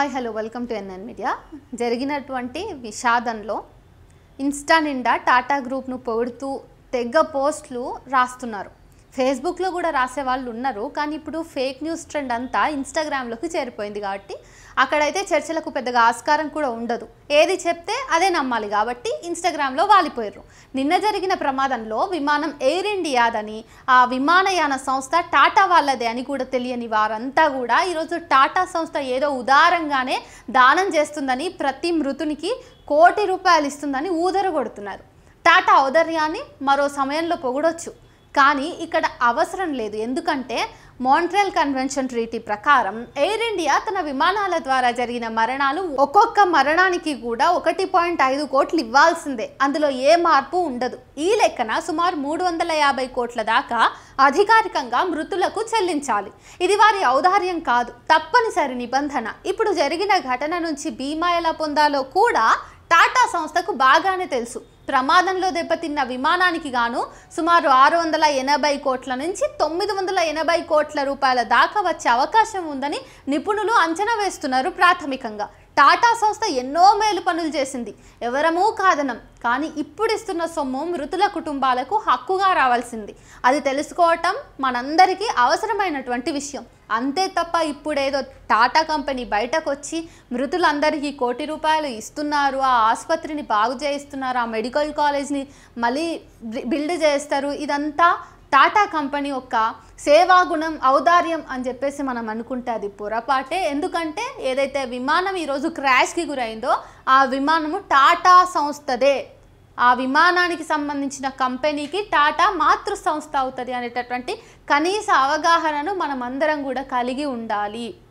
Hi hello welcome to NN media. జరిగినటువంటి విషాదంలో Insta నిండా టాటా గ్రూప్ను పొగుడుతూ తెగ పోస్టులు రాస్తున్నారు. ఫేస్బుక్లో కూడా రాసే వాళ్ళు ఉన్నారు. కానీ ఇప్పుడు ఫేక్ న్యూస్ ట్రెండ్ అంతా ఇన్స్టాగ్రామ్లోకి చేరిపోయింది కాబట్టి అక్కడైతే చర్చలకు పెద్దగా ఆస్కారం కూడా ఉండదు. ఏది చెప్తే అదే నమ్మాలి కాబట్టి ఇన్స్టాగ్రామ్లో వాలిపోయారు. నిన్న జరిగిన ప్రమాదంలో విమానం ఎయిర్ ఇండియాదని, ఆ విమానయాన సంస్థ టాటా వాళ్ళదే అని కూడా తెలియని వారంతా కూడా ఈరోజు టాటా సంస్థ ఏదో ఉదారంగానే దానం చేస్తుందని, ప్రతి మృతునికి ₹1,00,00,000 ఇస్తుందని ఊదరగొడుతున్నారు. టాటా ఔదార్యాన్ని మరో సమయంలో పొగడొచ్చు, కానీ ఇక్కడ అవసరం లేదు. ఎందుకంటే మాంట్రియల్ కన్వెన్షన్ ట్రీటీ ప్రకారం ఎయిర్ ఇండియా తన విమానాల ద్వారా జరిగిన మరణాలు ఒక్కొక్క మరణానికి కూడా 1.5 కోట్లు ఇవ్వాల్సిందే. అందులో ఏ మార్పు ఉండదు. ఈ లెక్కన సుమారు 350 కోట్ల దాకా అధికారికంగా మృతులకు చెల్లించాలి. ఇది వారి ఔదార్యం కాదు, తప్పనిసరి నిబంధన. ఇప్పుడు జరిగిన ఘటన నుంచి బీమా ఎలా పొందాలో కూడా టాటా సంస్థకు బాగానే తెలుసు. ప్రమాదంలో దెబ్బతిన్న విమానానికి గాను సుమారు 680 కోట్ల నుంచి 980 కోట్ల రూపాయల దాకా వచ్చే అవకాశం ఉందని నిపుణులు అంచనా వేస్తున్నారు. ప్రాథమికంగా టాటా సంస్థ ఎన్నో మేలు పనులు చేసింది, ఎవరమూ కాదనం. కానీ ఇప్పుడు ఇస్తున్న సొమ్ము మృతుల కుటుంబాలకు హక్కుగా రావాల్సింది. అది తెలుసుకోవటం మనందరికీ అవసరమైనటువంటి విషయం. అంతే తప్ప ఇప్పుడేదో టాటా కంపెనీ బయటకు వచ్చి మృతులందరికీ ₹1,00,00,000 ఇస్తున్నారు, ఆ ఆసుపత్రిని బాగు చేయిస్తున్నారు, ఆ మెడికల్ కాలేజ్ని మళ్ళీ బిల్డ్ చేస్తారు, ఇదంతా టాటా కంపెనీ యొక్క సేవాగుణం, ఔదార్యం అని చెప్పేసి మనం అనుకుంటే అది పొరపాటే. ఎందుకంటే ఏదైతే విమానం ఈరోజు క్రాష్కి గురైందో ఆ విమానము టాటా సంస్థదే. ఆ విమానానికి సంబంధించిన కంపెనీకి టాటా మాతృ సంస్థ అవుతుంది అనేటటువంటి కనీస అవగాహనను మనం అందరం కూడా కలిగి ఉండాలి.